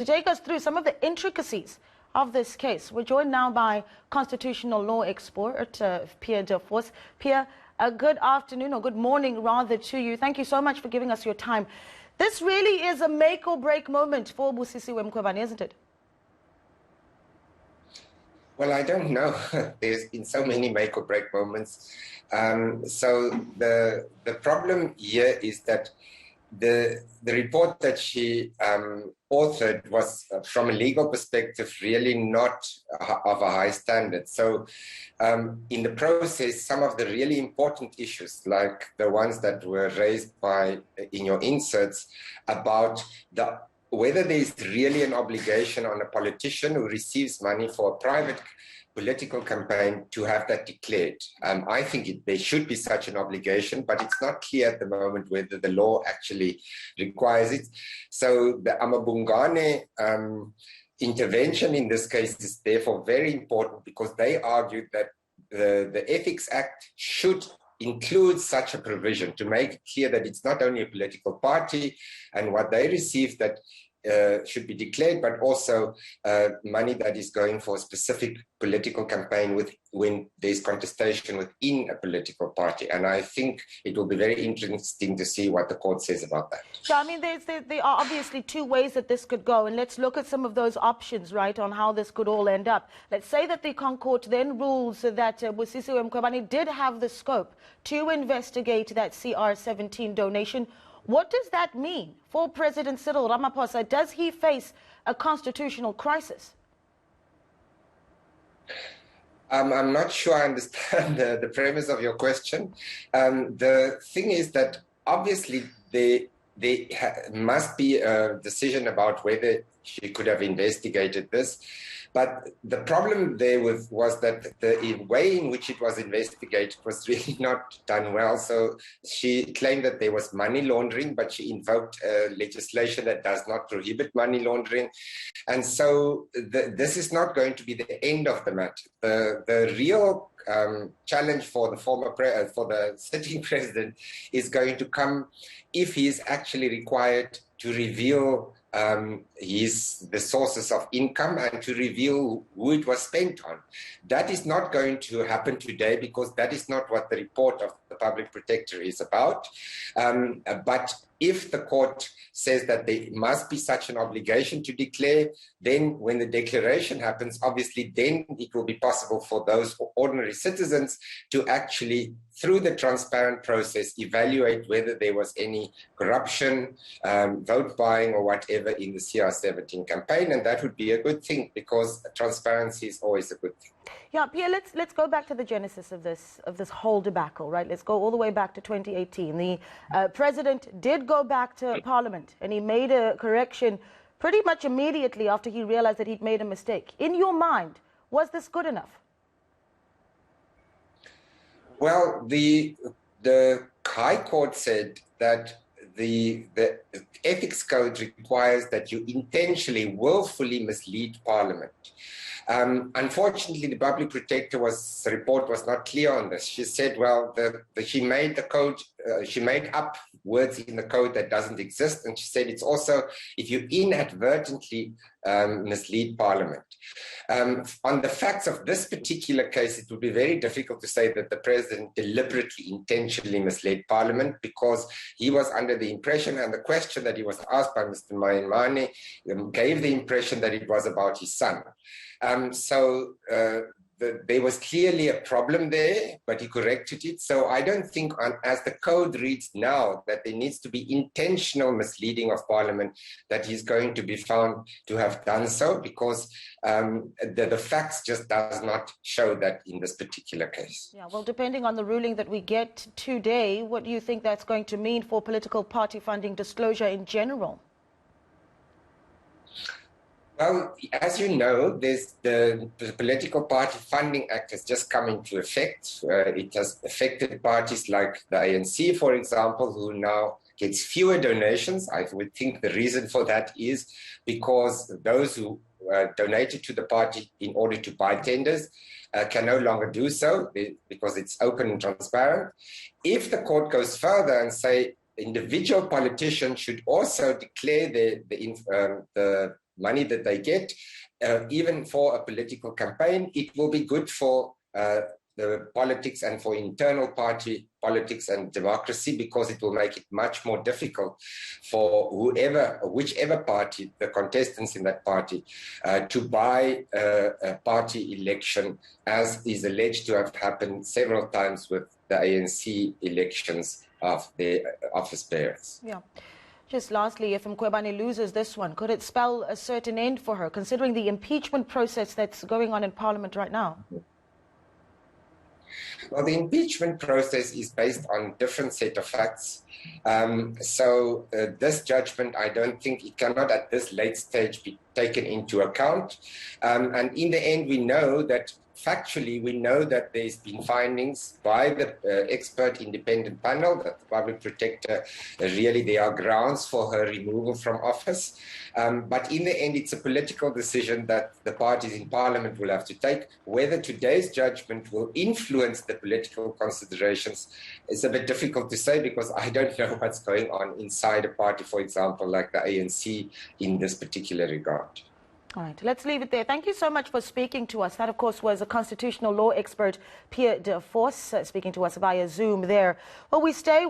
To take us through some of the intricacies of this case, we're joined now by constitutional law expert Pierre Voss. Pierre, a good afternoon, or good morning rather, to you. Thank you so much for giving us your time. This really is a make or break moment for Busisiwe Mkhwebane, isn't it? Well, I don't know. There's been so many make or break moments. So the problem here is that the report that she authored was, from a legal perspective, really not of a high standard. So in the process, some of the really important issues, like the ones that were raised in your inserts about whether there is really an obligation on a politician who receives money for a private political campaign to have that declared. I think there should be such an obligation, but it's not clear at the moment whether the law actually requires it. So the Amabungane intervention in this case is therefore very important, because they argued that the Ethics Act should include such a provision to make it clear that it's not only a political party and what they receive that should be declared, but also money that is going for a specific political campaign when there's contestation within a political party. And I think it will be very interesting to see what the court says about that. So, I mean, there are obviously two ways that this could go, and let's look at some of those options, right, on how this could all end up. Let's say that the Court then rules that Busisiwe Mkhwebane did have the scope to investigate that CR17 donation. What does that mean for President Cyril Ramaphosa? Does he face a constitutional crisis? I'm not sure I understand the premise of your question. The thing is that obviously there must be a decision about whether she could have investigated this. But the problem there was that the way in which it was investigated was really not done well. So she claimed that there was money laundering, but she invoked legislation that does not prohibit money laundering. And so this is not going to be the end of the matter. The real challenge for the sitting president is going to come if he is actually required to reveal the sources of income and to reveal who it was spent on. That is not going to happen today, because that is not what the report of the public protector is about. But if the court says that there must be such an obligation to declare, then when the declaration happens, obviously then it will be possible for those ordinary citizens to actually, through the transparent process, evaluate whether there was any corruption, vote buying or whatever in the CR17 campaign. And that would be a good thing, because transparency is always a good thing. Yeah, Pierre, let's go back to the genesis of this whole debacle, right? Let's go all the way back to 2018. The president did go back to Parliament, and he made a correction pretty much immediately after he realized that he'd made a mistake. In your mind, was this good enough? Well, the High Court said that the ethics code requires that you intentionally, willfully mislead Parliament. Unfortunately, the public protector's report was not clear on this. She said, well, she made the code, she made up words in the code that doesn't exist. And she said it's also if you inadvertently mislead Parliament. On the facts of this particular case, it would be very difficult to say that the president deliberately, intentionally misled Parliament, because he was under the impression, and the question that he was asked by Mr. Maimane gave the impression that it was about his son. So there was clearly a problem there, but he corrected it. So I don't think, as the code reads now, that there needs to be intentional misleading of Parliament, that he's going to be found to have done so, because the facts just does not show that in this particular case. Yeah, well, depending on the ruling that we get today, what do you think that's going to mean for political party funding disclosure in general? Well, as you know, there's the Political Party Funding Act has just come into effect. It has affected parties like the ANC, for example, who now gets fewer donations. I would think the reason for that is because those who donated to the party in order to buy tenders can no longer do so because it's open and transparent. If the court goes further and say individual politicians should also declare the money that they get, even for a political campaign. It will be good for the politics and for internal party politics and democracy, because it will make it much more difficult for whichever party, the contestants in that party, to buy a party election, as is alleged to have happened several times with the ANC elections of the office bearers. Yeah. Just lastly, if Mkhwebane loses this one, could it spell a certain end for her, considering the impeachment process that's going on in Parliament right now? Well, the impeachment process is based on different set of facts. So this judgment, I don't think it cannot at this late stage be taken into account. And in the end, we know that factually, we know that there's been findings by the expert independent panel that the public protector, really there are grounds for her removal from office. But in the end, it's a political decision that the parties in Parliament will have to take. Whether today's judgment will influence the political considerations is a bit difficult to say, because I don't know what's going on inside a party, for example, like the ANC in this particular regard. All right, let's leave it there. Thank you so much for speaking to us. That, of course, was a constitutional law expert, Pierre Voss, speaking to us via Zoom there. Well, we stay